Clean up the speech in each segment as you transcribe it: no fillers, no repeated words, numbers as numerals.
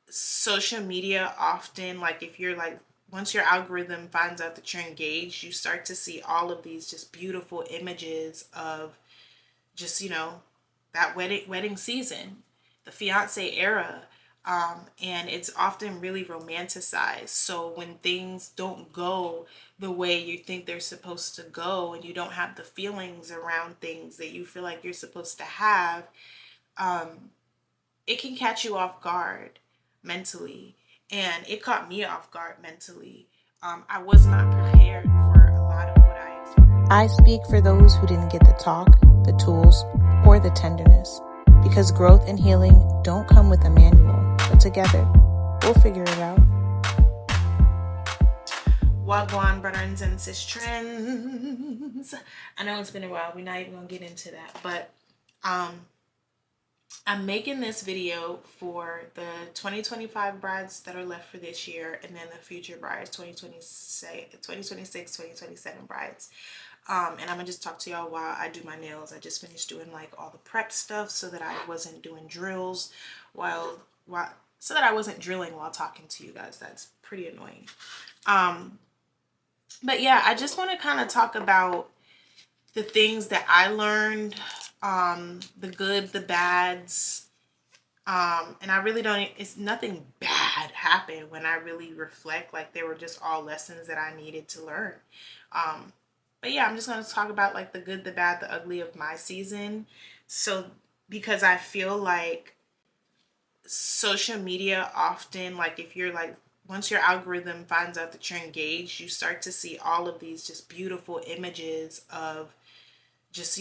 social media often, like if you're like, once your algorithm finds out that you're engaged, you start to see all of these just beautiful images of just, that wedding season, the fiance era. And it's often really romanticized. So when things don't go the way you think they're supposed to go, and you don't have the feelings around things that you feel like you're supposed to have, it can catch you off guard mentally. And it caught me off guard mentally. I was not prepared for a lot of what I experienced. I speak for those who didn't get the talk, the tools, or the tenderness, because growth and healing don't come with a manual, but together, we'll figure it out. Wagwan brothers and sisters. I know it's been a while. We're not even gonna get into that, but I'm making this video for the 2025 brides that are left for this year, and then the future brides, 2026, 2027 brides. And I'm gonna just talk to y'all while I do my nails. I just finished doing like all the prep stuff so that I wasn't doing drills while so that I wasn't drilling while talking to you guys. That's pretty annoying. But yeah, I just want to kind of talk about the things that I learned, the good, the bads. And I really don't, it's nothing bad happened when I really reflect. Like, they were just all lessons that I needed to learn. But yeah, I'm just going to talk about like the good, the bad, the ugly of my season. So, because I feel like social media often, like if you're like, once your algorithm finds out that you're engaged, you start to see all of these just beautiful images of just,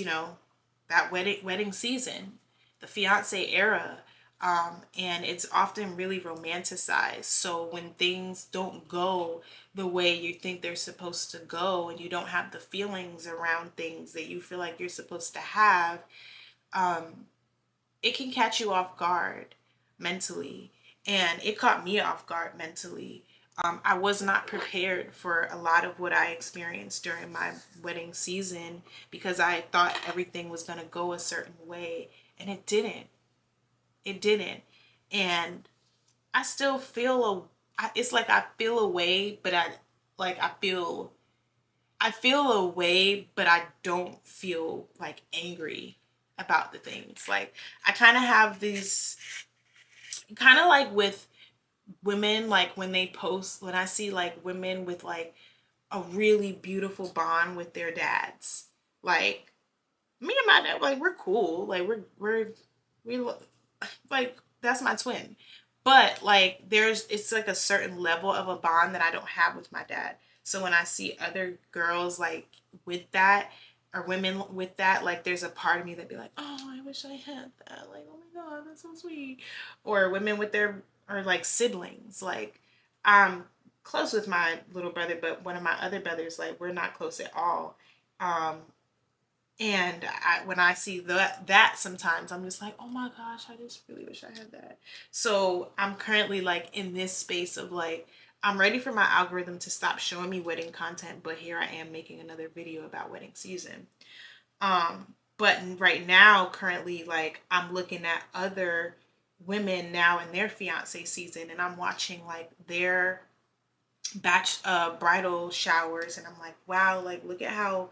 that wedding season, the fiance era. And it's often really romanticized. So when things don't go the way you think they're supposed to go, and you don't have the feelings around things that you feel like you're supposed to have, it can catch you off guard mentally. And it caught me off guard mentally. I was not prepared for a lot of what I experienced during my wedding season, because I thought everything was going to go a certain way, and it didn't. It didn't. And I still feel it's like I feel a way, but I feel a way, but I don't feel like angry about the things. Like, I kind of have these, kind of like with women, like when they post, when I see like women with like a really beautiful bond with their dads, like me and my dad, like we're cool, like we like, that's my twin. But like, it's like a certain level of a bond that I don't have with my dad. So when I see other girls like with that, or women with that, like there's a part of me that be like, oh, I wish I had that. Like, oh my god, that's so sweet. Or women with their, or like siblings. Like, I'm close with my little brother, but one of my other brothers, like we're not close at all. Um, and when I see that sometimes I'm just like, oh my gosh, I just really wish I had that. So I'm currently like in this space of like, I'm ready for my algorithm to stop showing me wedding content, but here I am making another video about wedding season. But right now, currently, like I'm looking at other women now in their fiance season, and I'm watching like their bridal showers, and I'm like, wow, like look at how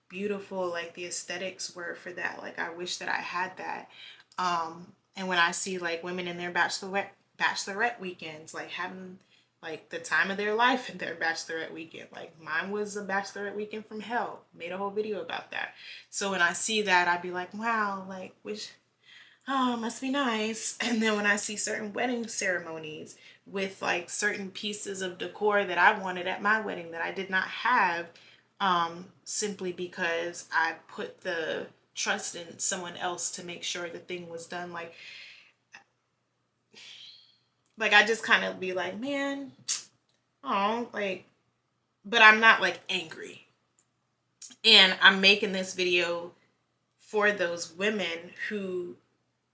beautiful like the aesthetics were for that. Like, I wish that I had that. And when I see like women in their bachelorette weekends, like having like the time of their life in their bachelorette weekend, like mine was a bachelorette weekend from hell. Made a whole video about that. So when I see that, I'd be like, wow, like wish, oh, it must be nice. And then when I see certain wedding ceremonies with like certain pieces of decor that I wanted at my wedding that I did not have, simply because I put the trust in someone else to make sure the thing was done, like I just kind of be like, man, oh, like, but I'm not like angry. And I'm making this video for those women who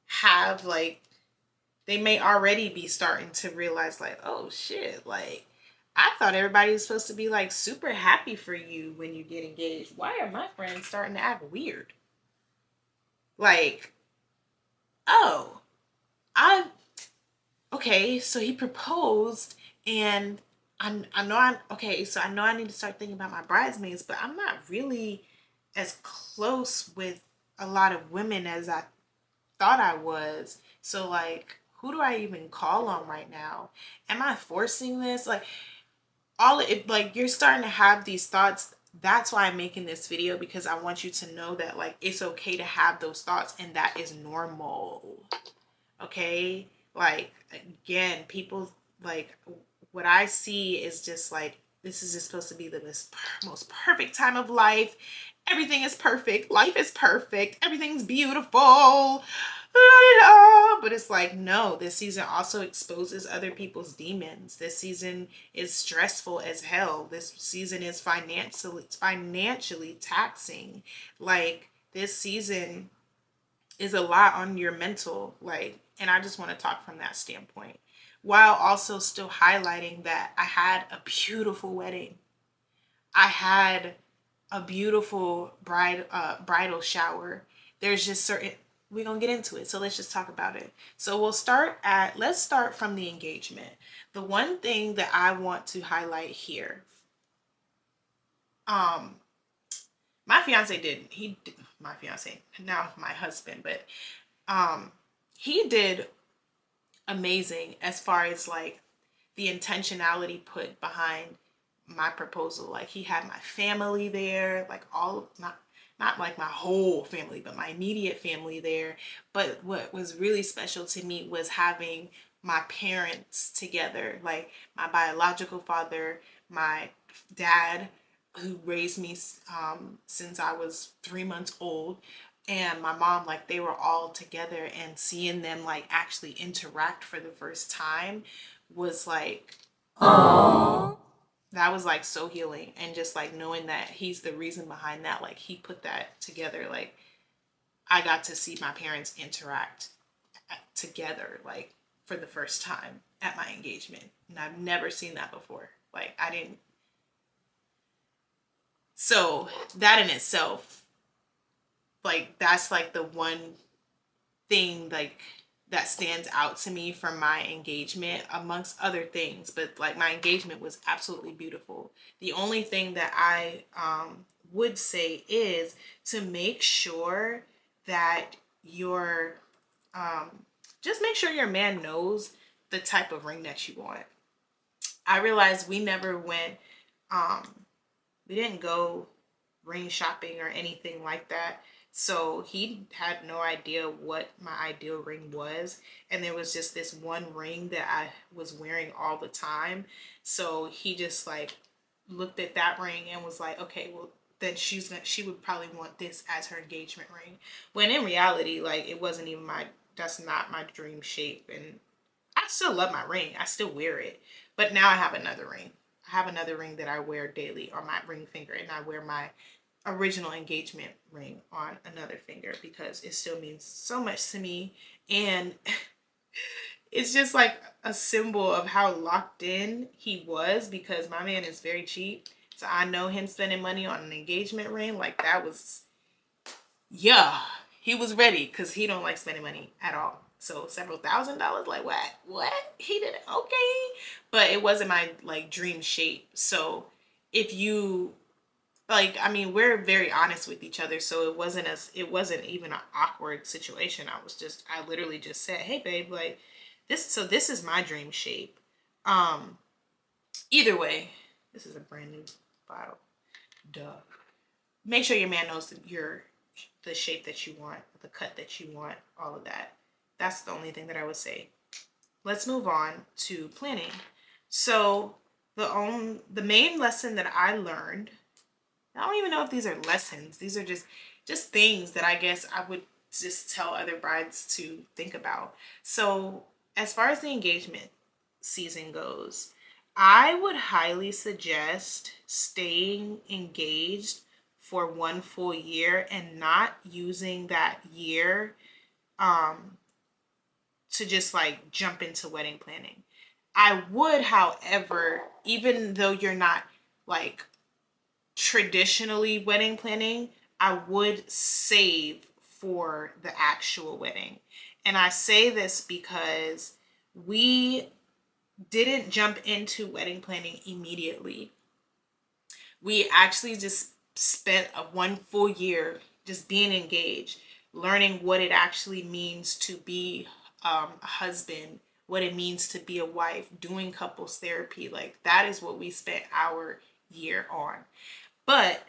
have like, they may already be starting to realize like, oh shit, like I thought everybody was supposed to be like super happy for you when you get engaged. Why are my friends starting to act weird? Like, oh, I okay, so he proposed, and I know okay, so I know I need to start thinking about my bridesmaids, but I'm not really as close with a lot of women as I thought I was. So like, who do I even call on right now? Am I forcing this? Like, all it, like, you're starting to have these thoughts. That's why I'm making this video, because I want you to know that like it's okay to have those thoughts, and that is normal. Okay? Like, again, people, like, what I see is just like, this is just supposed to be the most perfect time of life. Everything is perfect. Life is perfect. Everything's beautiful. But it's like, no, this season also exposes other people's demons. This season is stressful as hell. This season is financially taxing. Like, this season is a lot on your mental, like, and I just want to talk from that standpoint, while also still highlighting that I had a beautiful wedding. I had a beautiful bridal shower. There's just certain, we're gonna get into it, so let's just talk about it. So let's start from the engagement. The one thing that I want to highlight here, um my fiance did he did, my fiance, now my husband, but he did amazing as far as like the intentionality put behind my proposal. Like, he had my family there, like all, not like my whole family, but my immediate family there. But what was really special to me was having my parents together, like my biological father, my dad, who raised me since I was 3 months old, and my mom. Like, they were all together, and seeing them like actually interact for the first time was like, that was like so healing. And just like knowing that he's the reason behind that, like he put that together. Like, I got to see my parents interact together, like for the first time at my engagement, and I've never seen that before. Like, I didn't. So that in itself, like, that's like the one thing like that stands out to me from my engagement, amongst other things. But like, my engagement was absolutely beautiful. The only thing that I would say is to make sure that your just make sure your man knows the type of ring that you want. I realized we never went we didn't go ring shopping or anything like that. So he had no idea what my ideal ring was. And there was just this one ring that I was wearing all the time. So he just like looked at that ring and was like, okay, well, then she would probably want this as her engagement ring. When in reality, like, it wasn't even that's not my dream shape. And I still love my ring. I still wear it. But now I have another ring. I have another ring that I wear daily on my ring finger, and I wear my original engagement ring on another finger because it still means so much to me. And it's just like a symbol of how locked in he was, because my man is very cheap. So I know him spending money on an engagement ring, like, that was, yeah, he was ready, because he don't like spending money at all. So several $1,000s, like, what he did, okay. But it wasn't my like dream shape. So if you, like, I mean, we're very honest with each other, so it wasn't even an awkward situation. I literally just said, hey babe, like, this is my dream shape. Either way, this is a brand new bottle, duh. Make sure your man knows that you're the shape that you want, the cut that you want, all of that. That's the only thing that I would say. Let's move on to planning. So the main lesson that I learned, I don't even know if these are lessons. These are just things that I guess I would just tell other brides to think about. So as far as the engagement season goes, I would highly suggest staying engaged for 1 full year and not using that year to just like jump into wedding planning. I would, however, even though you're not like traditionally wedding planning, I would save for the actual wedding. And I say this because we didn't jump into wedding planning immediately. We actually just spent a 1 full year just being engaged, learning what it actually means to be a husband, what it means to be a wife, doing couples therapy. Like that is what we spent our year on. But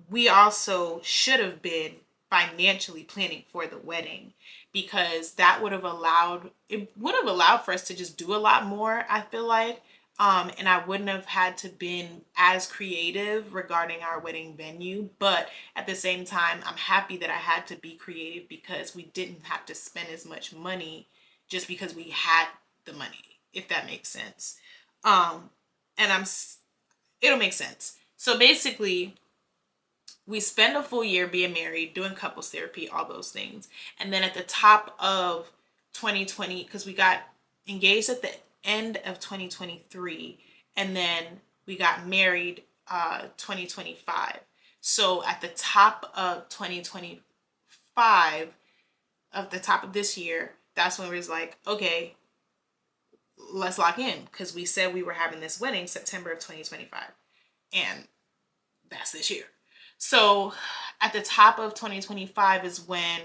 we also should have been financially planning for the wedding, because that would have allowed for us to just do a lot more, I feel like. And I wouldn't have had to been as creative regarding our wedding venue. But at the same time, I'm happy that I had to be creative because we didn't have to spend as much money just because we had the money, if that makes sense. Um, and it'll make sense. So basically, we spend a full year being married, doing couples therapy, all those things. And then at the top of 2020, because we got engaged at the end of 2023, and then we got married 2025. So at the top of 2025, of the top of this year, that's when we was like, okay, let's lock in, because we said we were having this wedding September of 2025, and that's this year. So at the top of 2025 is when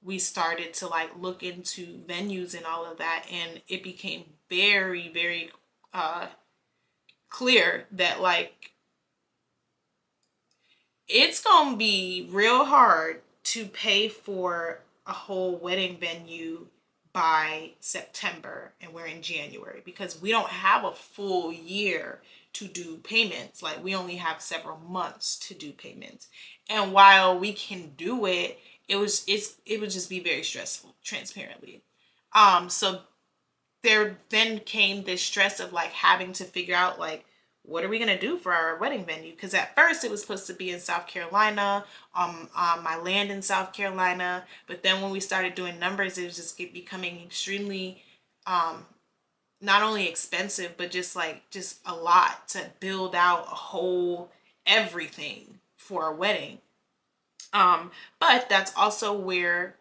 we started to like look into venues and all of that, and it became very, very clear that like it's gonna be real hard to pay for a whole wedding venue by September, and we're in January, because we don't have a full year to do payments. Like we only have several months to do payments. And while we can do it, it would just be very stressful, transparently. So there then came this stress of like having to figure out like, what are we gonna do for our wedding venue? Because at first it was supposed to be in South Carolina, my land in South Carolina. But then when we started doing numbers, it was just becoming extremely, not only expensive, but just a lot to build out a whole everything for a wedding. But that's also where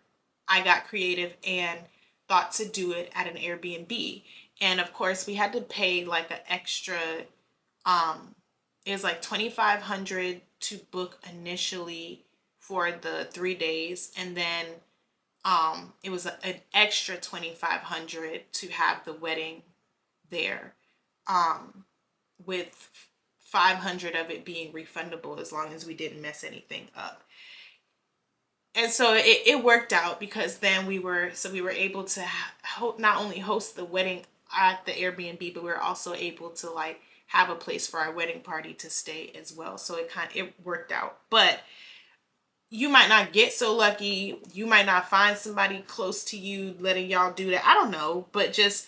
I got creative and thought to do it at an Airbnb. And of course, we had to pay like an extra, it was like 2,500 to book initially for the 3 days, and then it was an extra 2,500 to have the wedding there, with 500 of it being refundable as long as we didn't mess anything up. And so it worked out, because then we were able to not only host the wedding at the Airbnb, but we were also able to like have a place for our wedding party to stay as well. So it worked out. But you might not get so lucky. You might not find somebody close to you letting y'all do that. I don't know. But just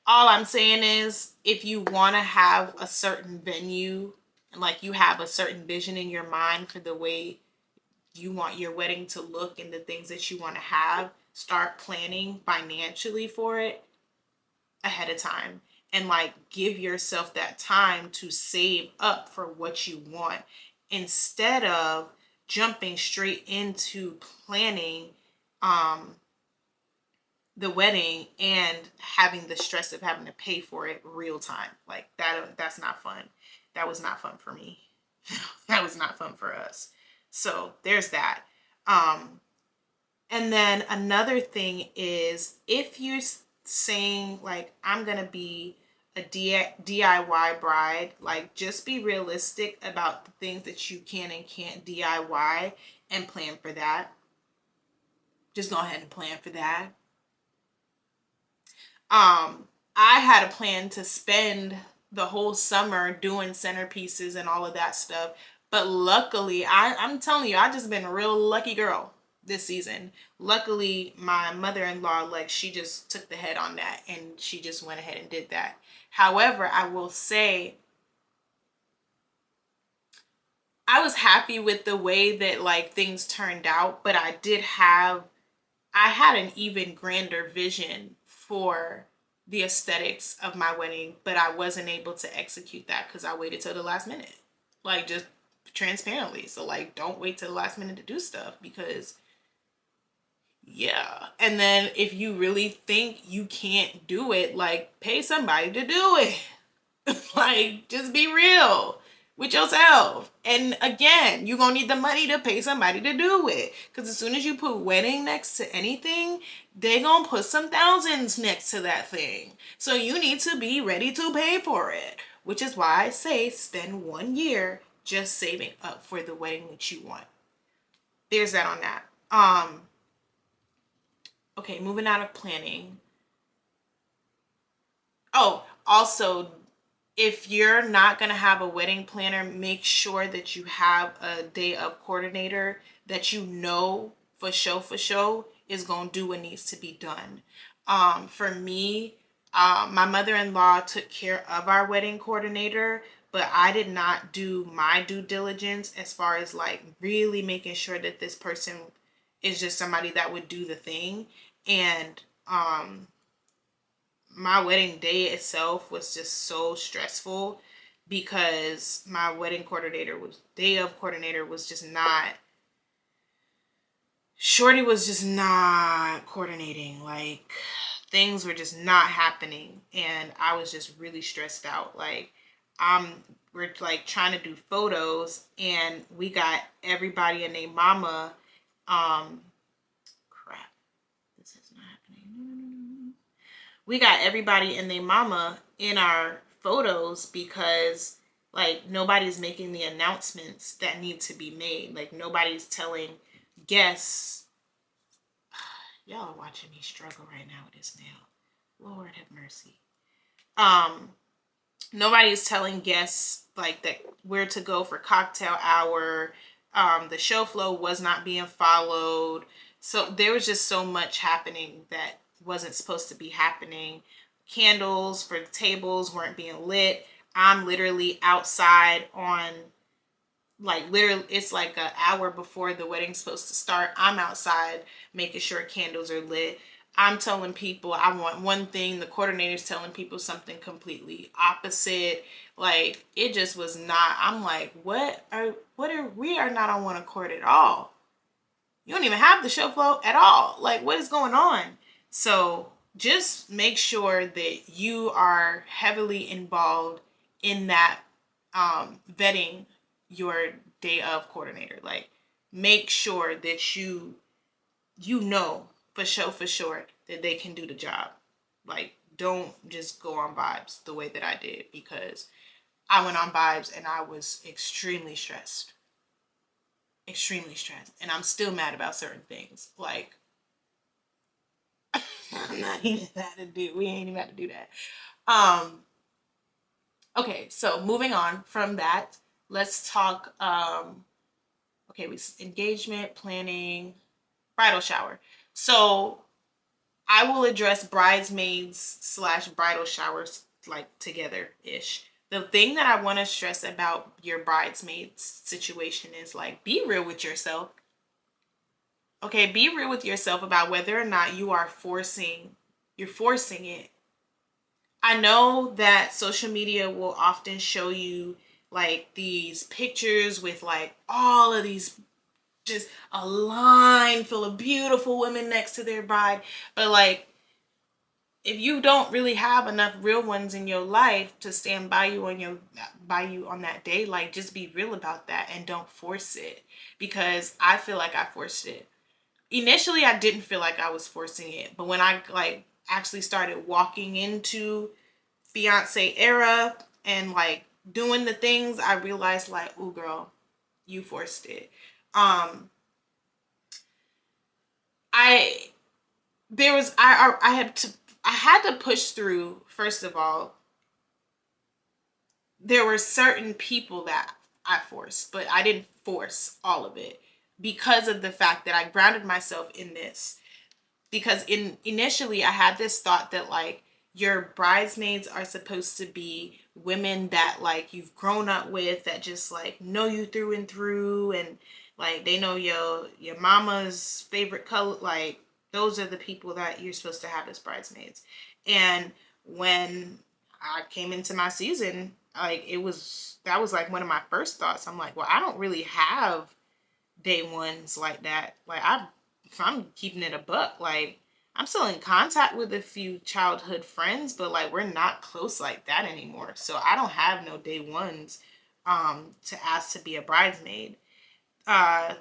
all I'm saying is, if you want to have a certain venue and like you have a certain vision in your mind for the way you want your wedding to look and the things that you want to have, start planning financially for it ahead of time, and like give yourself that time to save up for what you want, instead of jumping straight into planning the wedding and having the stress of having to pay for it real time. Like that's not fun. That was not fun for me. That was not fun for us. So there's that. And then another thing is, if you're saying like, I'm gonna be a DIY bride, like just be realistic about the things that you can and can't DIY, and plan for that. Just go ahead and plan for that. I had a plan to spend the whole summer doing centerpieces and all of that stuff. But luckily, I'm telling you, I just been a real lucky girl this season. Luckily, my mother-in-law, like, she just took the head on that, and she just went ahead and did that. However, I will say, I was happy with the way that like things turned out, but I had an even grander vision for the aesthetics of my wedding, but I wasn't able to execute that because I waited till the last minute. Like, just transparently. So like, don't wait till the last minute to do stuff, because Yeah. And then if you really think you can't do it, like, pay somebody to do it. Like, just be real with yourself. And again, you're gonna need the money to pay somebody to do it. Because as soon as you put wedding next to anything, they're gonna put some thousands next to that thing. So you need to be ready to pay for it. Which is why I say spend 1 year just saving up for the wedding that you want. There's that on that. Okay, moving out of planning. Oh, also, if you're not going to have a wedding planner, make sure that you have a day of coordinator that you know for sure is going to do what needs to be done. For me, my mother-in-law took care of our wedding coordinator, but I did not do my due diligence as far as like really making sure that this person is just somebody that would do the thing. And my wedding day itself was just so stressful because my wedding coordinator was day of coordinator was just not Shorty was just not coordinating. Like, things were just not happening and I was just really stressed out. Like, we're like trying to do photos and we got everybody and their mama. Crap, this is not happening. We got everybody and their mama in our photos because like nobody's making the announcements that need to be made. Like, nobody's telling guests. Y'all are watching me struggle right now with this nail. Lord have mercy. Nobody's telling guests like that where to go for cocktail hour. The show flow was not being followed. So there was just so much happening that wasn't supposed to be happening. Candles for the tables weren't being lit. I'm literally outside on, like, literally it's like an hour before the wedding's supposed to start. I'm outside making sure candles are lit. I'm telling people I want one thing, the coordinator's telling people something completely opposite. Like, it just was not. I'm like, we are not on one accord at all. You don't even have the show flow at all. Like, what is going on? So just make sure that you are heavily involved in that, vetting your day of coordinator. Like, make sure that you know for sure that they can do the job. Like, don't just go on vibes the way that I did, because I went on vibes and I was extremely stressed. Extremely stressed. And I'm still mad about certain things. Like, I'm not even about to do, we ain't even about to do that. Okay, so moving on from that, let's talk, okay, we engagement, planning, bridal shower. So I will address bridesmaids / bridal showers like together ish. The thing that I want to stress about your bridesmaids situation is, like, be real with yourself. Okay, be real with yourself about whether or not you're forcing it. I know that social media will often show you like these pictures with like all of these, just a line full of beautiful women next to their bride. But like, if you don't really have enough real ones in your life to stand by you on that day, like, just be real about that and don't force it. Because I feel like I forced it. Initially, I didn't feel like I was forcing it, but when I like actually started walking into fiance era and like doing the things, I realized like, oh girl, you forced it. I there was I had to push through. First of all, there were certain people that I forced, but I didn't force all of it because of the fact that I grounded myself in this. Because initially I had this thought that like your bridesmaids are supposed to be women that like you've grown up with, that just like know you through and through, and like they know your mama's favorite color. Like, those are the people that you're supposed to have as bridesmaids. And when I came into my season, like, that was like one of my first thoughts. I'm like, well, I don't really have day ones like that. Like, if I'm keeping it a buck, like I'm still in contact with a few childhood friends, but like we're not close like that anymore. So I don't have no day ones to ask to be a bridesmaid. Uh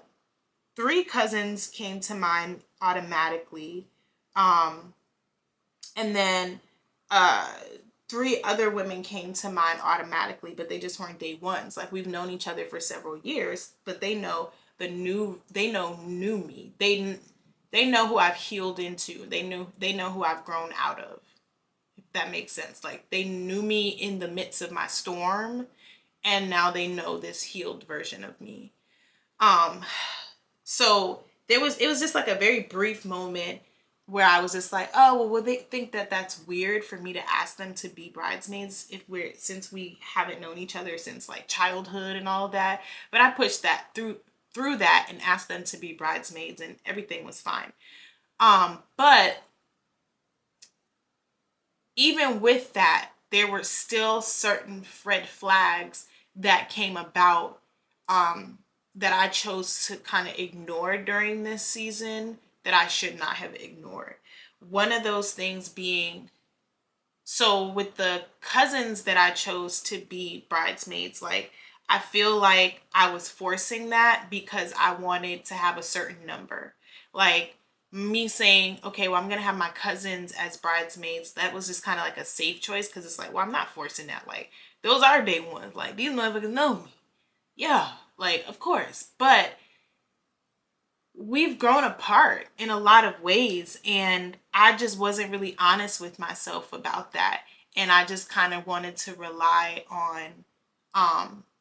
Three cousins came to mind automatically. Um and then uh three other women came to mind automatically, but they just weren't day ones. Like we've known each other for several years, but they know new me. They know who I've healed into. They know who I've grown out of. If that makes sense. Like they knew me in the midst of my storm, and now they know this healed version of me. Um so it was just like a very brief moment where I was just like, oh, well, will they think that that's weird for me to ask them to be bridesmaids if we're since we haven't known each other since like childhood and all of that? But I pushed that through that and asked them to be bridesmaids, and everything was fine. But even with that, there were still certain red flags that came about um, that I chose to kind of ignore during this season that I should not have ignored. One of those things being, so with the cousins that I chose to be bridesmaids, like I feel like I was forcing that because I wanted to have a certain number. Like me saying, okay, well, I'm gonna have my cousins as bridesmaids. That was just kind of like a safe choice because it's like, well, I'm not forcing that. Like those are day ones. Like these motherfuckers know me. Yeah, like of course, but we've grown apart in a lot of ways, and I just wasn't really honest with myself about that, and I just kind of wanted to rely on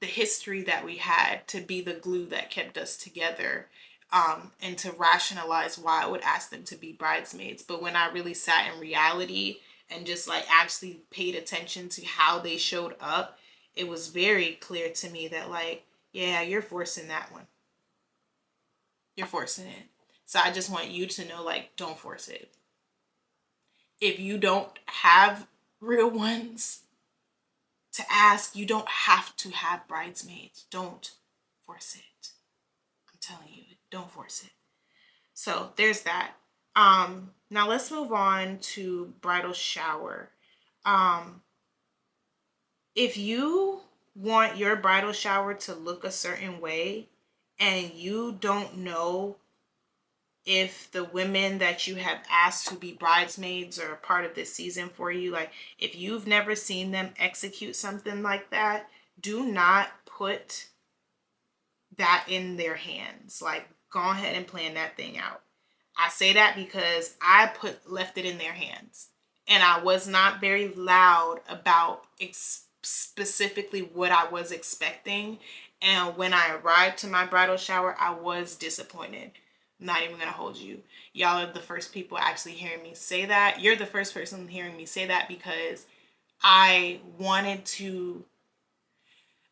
the history that we had to be the glue that kept us together, and to rationalize why I would ask them to be bridesmaids. But when I really sat in reality and just like actually paid attention to how they showed up, it was very clear to me that like, yeah, you're forcing that one. You're forcing it. So I just want you to know, like, don't force it. If you don't have real ones to ask, you don't have to have bridesmaids. Don't force it. I'm telling you, don't force it. So there's that. Now let's move on to bridal shower. Um, if you want your bridal shower to look a certain way and you don't know if the women that you have asked to be bridesmaids are a part of this season for you, like if you've never seen them execute something like that, do not put that in their hands. Like go ahead and plan that thing out. I say that because I left it in their hands, and I was not very loud about specifically what I was expecting. And when I arrived to my bridal shower, I was disappointed. I'm not even gonna hold you. Y'all are the first people actually hearing me say that. You're the first person hearing me say that because I wanted to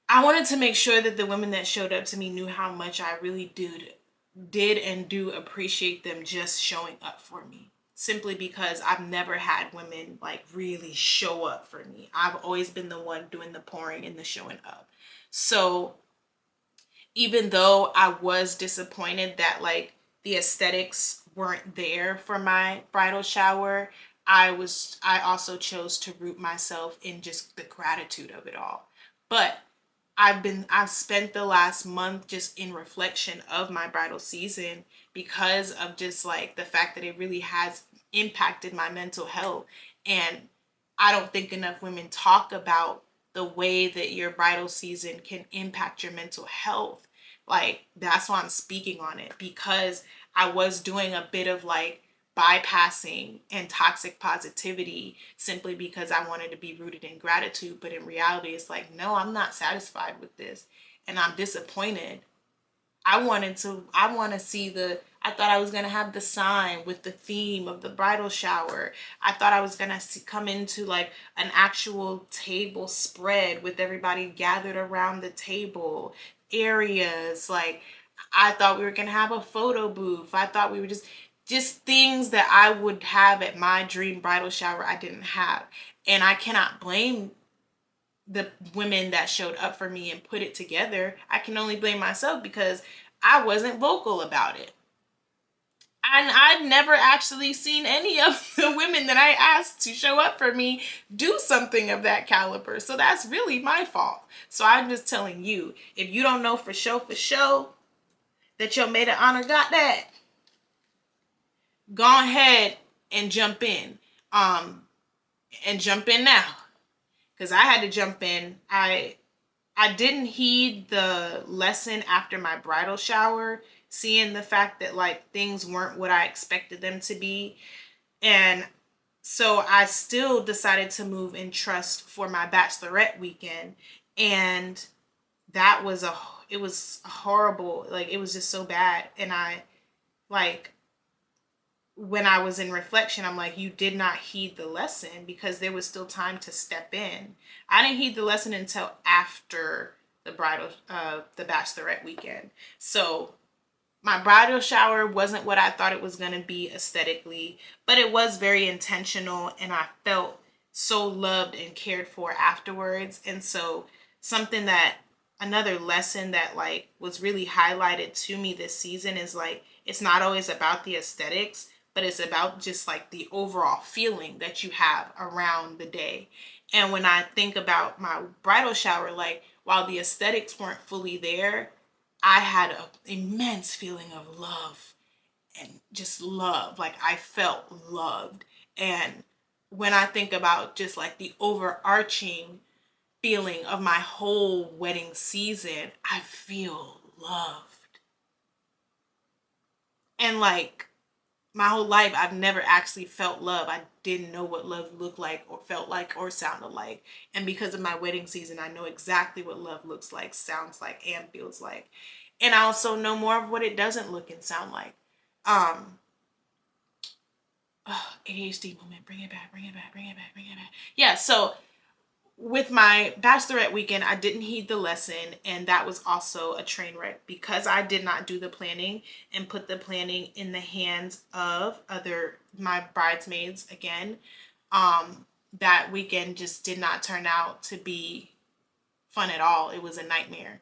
I wanted to make sure that the women that showed up to me knew how much I really did and do appreciate them just showing up for me. Simply because I've never had women like really show up for me. I've always been the one doing the pouring and the showing up. So even though I was disappointed that like the aesthetics weren't there for my bridal shower, I also chose to root myself in just the gratitude of it all. But I've spent the last month just in reflection of my bridal season because of just like the fact that it really has impacted my mental health. And I don't think enough women talk about the way that your bridal season can impact your mental health. Like that's why I'm speaking on it, because I was doing a bit of like bypassing and toxic positivity simply because I wanted to be rooted in gratitude. But in reality, it's like, no, I'm not satisfied with this and I'm disappointed. I want to see I thought I was going to have the sign with the theme of the bridal shower. I thought I was going to come into like an actual table spread with everybody gathered around the table, areas. Like I thought we were going to have a photo booth. I thought we were just things that I would have at my dream bridal shower I didn't have. And I cannot blame the women that showed up for me and put it together. I can only blame myself because I wasn't vocal about it. And I've never actually seen any of the women that I asked to show up for me do something of that caliber. So that's really my fault. So I'm just telling you, if you don't know for sure that your maid of honor got that, go ahead and jump in. And jump in now. Because I had to jump in. I didn't heed the lesson after my bridal shower, seeing the fact that like things weren't what I expected them to be. And so I still decided to move in trust for my bachelorette weekend. And that was it was horrible. Like it was just so bad. And I like when I was in reflection, I'm like, you did not heed the lesson because there was still time to step in. I didn't heed the lesson until after the bachelorette weekend. So my bridal shower wasn't what I thought it was going to be aesthetically, but it was very intentional and I felt so loved and cared for afterwards. And so another lesson that like was really highlighted to me this season is like, it's not always about the aesthetics, but it's about just like the overall feeling that you have around the day. And when I think about my bridal shower, like while the aesthetics weren't fully there, I had an immense feeling of love and just love. Like I felt loved. And when I think about just like the overarching feeling of my whole wedding season, I feel loved. And like my whole life, I've never actually felt love. I didn't know what love looked like or felt like or sounded like. And because of my wedding season, I know exactly what love looks like, sounds like, and feels like. And I also know more of what it doesn't look and sound like. ADHD moment, bring it back, bring it back, bring it back, bring it back. Yeah, so with my bachelorette weekend, I didn't heed the lesson, and that was also a train wreck because I did not do the planning and put the planning in the hands of my bridesmaids again. That weekend just did not turn out to be fun at all. It was a nightmare.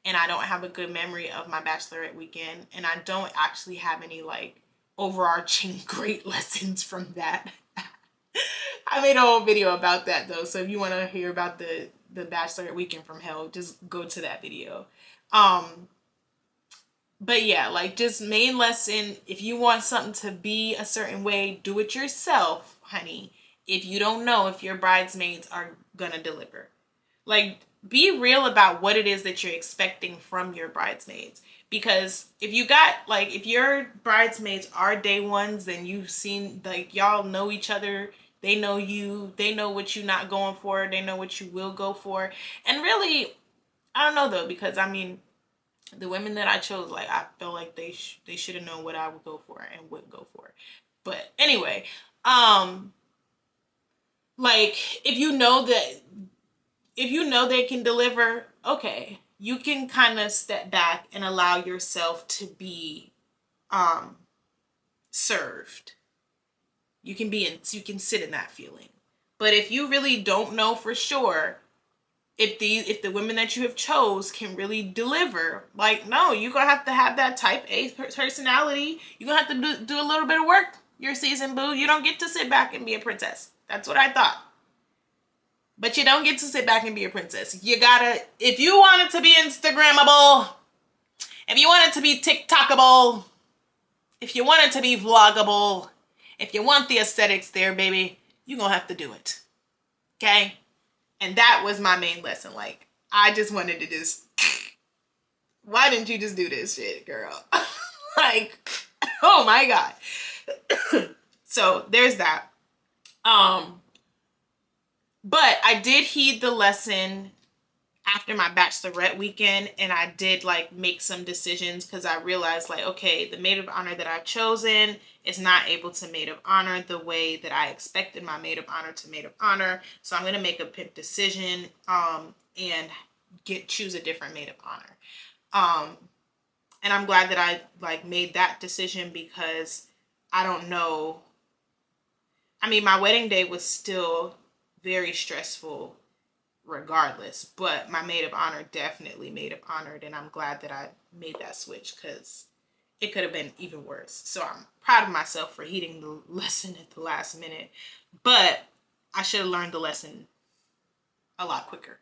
And I don't have a good memory of my bachelorette weekend, and I don't actually have any like overarching great lessons from that. I made a whole video about that though, so if you want to hear about the bachelorette weekend from hell, just go to that video. But yeah, like just main lesson, if you want something to be a certain way, do it yourself, honey. If you don't know if your bridesmaids are gonna deliver, like be real about what it is that you're expecting from your bridesmaids. Because if your bridesmaids are day ones, then you've seen, like, y'all know each other, they know you, they know what you're not going for, they know what you will go for. And really, I don't know though, because I mean, the women that I chose, like, I feel like they should have known what I would go for and wouldn't go for. But anyway, like, if you know they can deliver, okay, you can kind of step back and allow yourself to be served. You can sit in that feeling. But if you really don't know for sure if the women that you have chose can really deliver, like, no, you're gonna have to have that type A personality. You're gonna have to do a little bit of work your season, boo. You don't get to sit back and be a princess. That's what I thought. But you don't get to sit back and be a princess. You gotta, if you want it to be Instagrammable, if you want it to be TikTokable, if you want it to be vloggable, if you want the aesthetics there, baby, you're gonna have to do it. Okay? And that was my main lesson. Like, I just wanted to why didn't you just do this shit, girl? Like, oh my God. So there's that. But I did heed the lesson after my bachelorette weekend, and I did like make some decisions because I realized, like, okay, the maid of honor that I've chosen is not able to maid of honor the way that I expected my maid of honor to maid of honor. So I'm gonna make a decision and choose a different maid of honor. And I'm glad that I like made that decision because I don't know. I mean, my wedding day was still very stressful regardless, but my maid of honor definitely maid of honored, and I'm glad that I made that switch because it could have been even worse. So I'm proud of myself for heeding the lesson at the last minute. But I should have learned the lesson a lot quicker.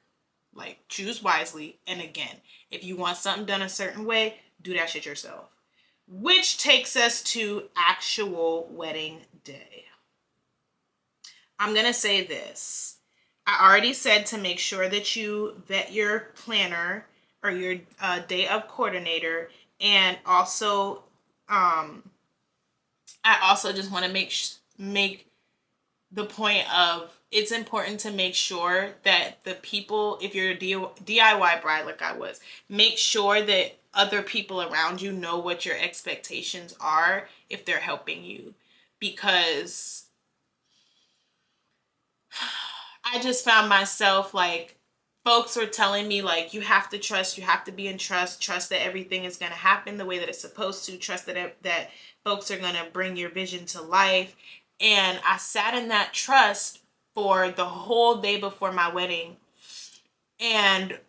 Like, choose wisely. And again, if you want something done a certain way, do that shit yourself. Which takes us to actual wedding day. I'm going to say this. I already said to make sure that you vet your planner or your day of coordinator. And also, I also just want to make the point of, it's important to make sure that the people, if you're a DIY bride like I was, make sure that other people around you know what your expectations are if they're helping you. Because I just found myself like, folks were telling me like, you have to trust, you have to be in trust that everything is going to happen the way that it's supposed to, trust that folks are going to bring your vision to life. And I sat in that trust for the whole day before my wedding. And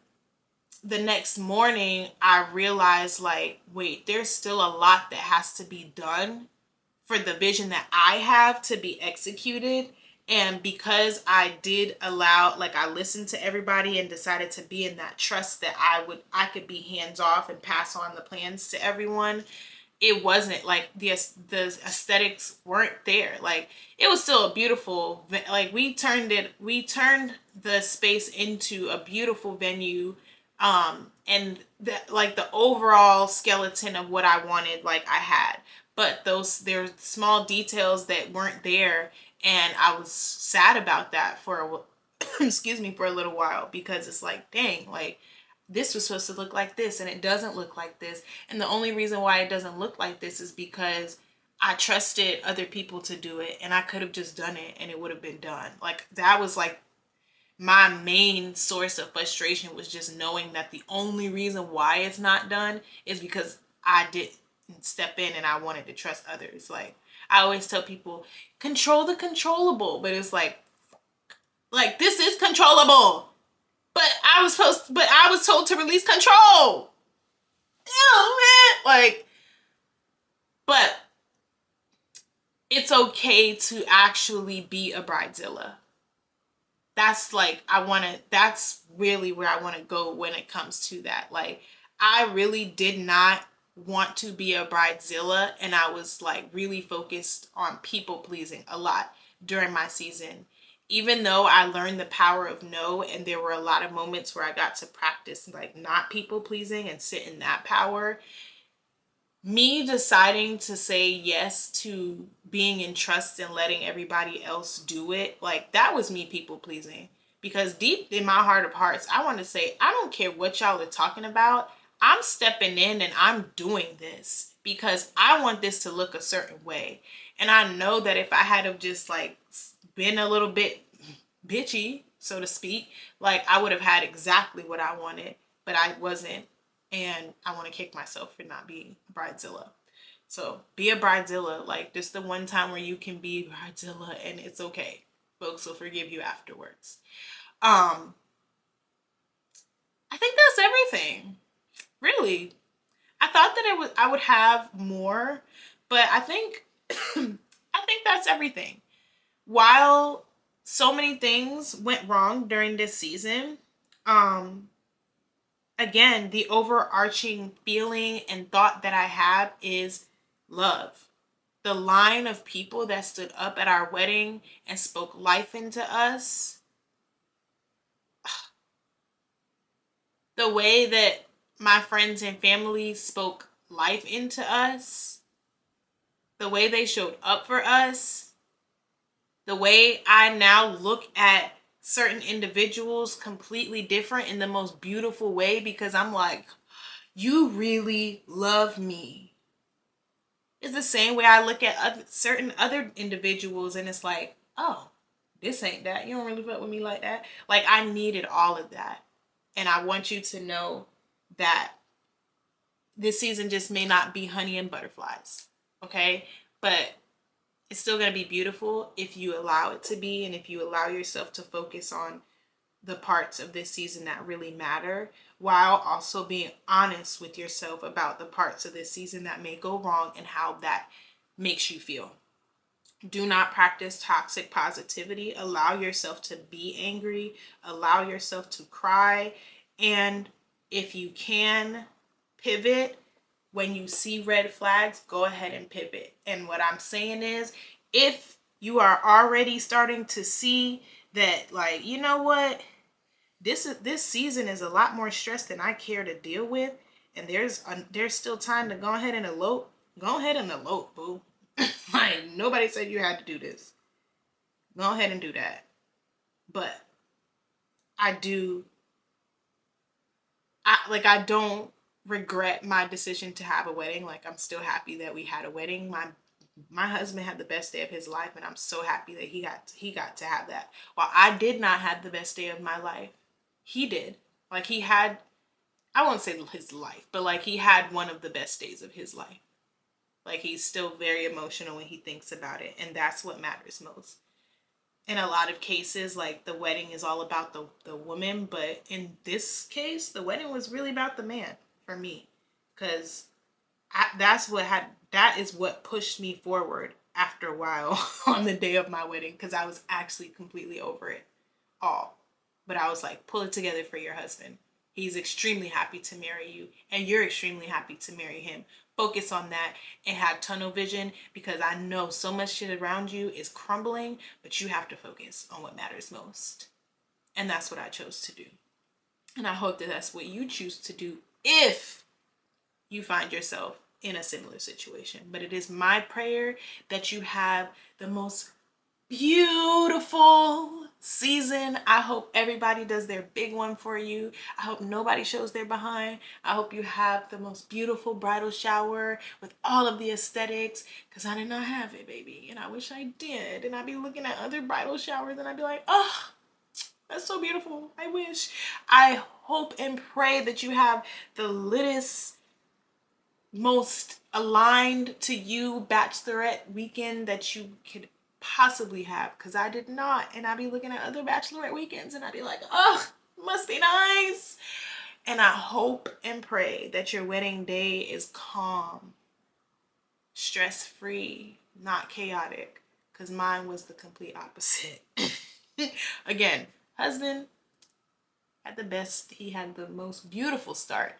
the next morning, I realized like, wait, there's still a lot that has to be done for the vision that I have to be executed. And because I did allow, like, I listened to everybody and decided to be in that trust that I could be hands off and pass on the plans to everyone. It wasn't like the aesthetics weren't there. Like, it was still a beautiful, like, we turned the space into a beautiful venue. And like the overall skeleton of what I wanted, like, I had, but there's small details that weren't there. And I was sad about that for excuse me, for a little while, because it's like, dang, like, this was supposed to look like this and it doesn't look like this. And the only reason why it doesn't look like this is because I trusted other people to do it, and I could have just done it and it would have been done. Like, that was like my main source of frustration, was just knowing that the only reason why it's not done is because I didn't step in and I wanted to trust others. Like, I always tell people, control the controllable, but it's like this is controllable. But I was told to release control. Oh man, like, but it's okay to actually be a bridezilla. That's like, that's really where I want to go when it comes to that. Like, I really did not want to be a bridezilla, and I was like really focused on people pleasing a lot during my season. Even though I learned the power of no, and there were a lot of moments where I got to practice like not people pleasing and sit in that power, me deciding to say yes to being in trust and letting everybody else do it, like, that was me people pleasing. Because deep in my heart of hearts, I want to say, I don't care what y'all are talking about. I'm stepping in and I'm doing this because I want this to look a certain way. And I know that if I had have just like been a little bit bitchy, so to speak, like, I would have had exactly what I wanted, but I wasn't. And I want to kick myself for not being a bridezilla. So be a bridezilla. Like, this is the one time where you can be bridezilla and it's okay. Folks will forgive you afterwards. I think that's everything. Really. I thought that I would have more, but I think that's everything. While so many things went wrong during this season, again, the overarching feeling and thought that I have is love. The line of people that stood up at our wedding and spoke life into us. The way that my friends and family spoke life into us. The way they showed up for us. The way I now look at certain individuals completely different in the most beautiful way, because I'm like, you really love me. It's the same way I look at certain other individuals, and it's like, oh, this ain't that. You don't really fuck with me like that. Like, I needed all of that. And I want you to know that this season just may not be honey and butterflies. Okay? But it's still going to be beautiful if you allow it to be, and if you allow yourself to focus on the parts of this season that really matter, while also being honest with yourself about the parts of this season that may go wrong and how that makes you feel. Do not practice toxic positivity. Allow yourself to be angry, allow yourself to cry, and if you can pivot when you see red flags, go ahead and pivot. And what I'm saying is, if you are already starting to see that, like, you know what, this season is a lot more stress than I care to deal with, and there's still time to go ahead and elope. Go ahead and elope, boo. Like, nobody said you had to do this. Go ahead and do that. But I don't regret my decision to have a wedding. Like, I'm still happy that we had a wedding. My husband had the best day of his life, and I'm so happy that he got to have that. While I did not have the best day of my life, he did. Like, he had, I won't say his life, but like, he had one of the best days of his life. Like, he's still very emotional when he thinks about it, and that's what matters most. In a lot of cases, like, the wedding is all about the woman, but in this case, the wedding was really about the man for me, because that is what pushed me forward after a while on the day of my wedding, because I was actually completely over it all. But I was like, pull it together for your husband. He's extremely happy to marry you, and you're extremely happy to marry him. Focus on that and have tunnel vision, because I know so much shit around you is crumbling, but you have to focus on what matters most. And that's what I chose to do. And I hope that that's what you choose to do if you find yourself in a similar situation. But it is my prayer that you have the most beautiful season. I hope everybody does their big one for you. I hope nobody shows their behind. I hope you have the most beautiful bridal shower with all of the aesthetics, because I did not have it, baby, and I wish I did. And I'd be looking at other bridal showers and I'd be like, oh, that's so beautiful. I wish. I hope and pray that you have the littest, most aligned to you bachelorette weekend that you could possibly have, because I did not. And I'd be looking at other bachelorette weekends and I'd be like, oh, must be nice. And I hope and pray that your wedding day is calm, stress-free, not chaotic, because mine was the complete opposite. Again, husband had the best, he had the most beautiful start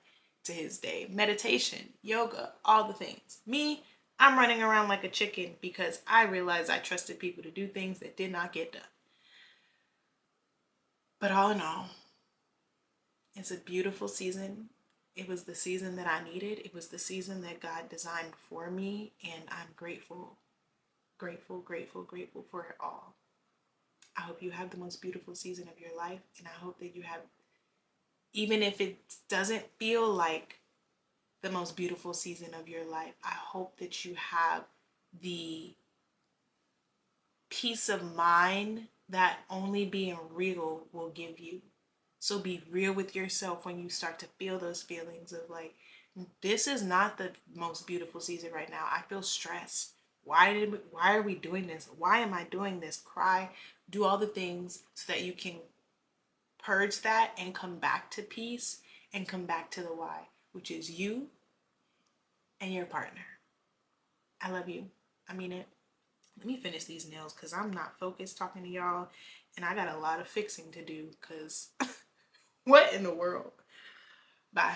to his day. Meditation, yoga, all the things. Me, I'm running around like a chicken because I realized I trusted people to do things that did not get done. But all in all, it's a beautiful season. It was the season that I needed. It was the season that God designed for me, and I'm grateful, grateful, grateful, grateful for it all. I hope you have the most beautiful season of your life, and I hope that you have, even if it doesn't feel like the most beautiful season of your life, I hope that you have the peace of mind that only being real will give you. So be real with yourself when you start to feel those feelings of like, this is not the most beautiful season right now. I feel stressed. Why are we doing this? Why am I doing this? Cry, do all the things so that you can purge that and come back to peace and come back to the why, which is you and your partner. I love you. I mean it. Let me finish these nails because I'm not focused talking to y'all, and I got a lot of fixing to do because what in the world? Bye.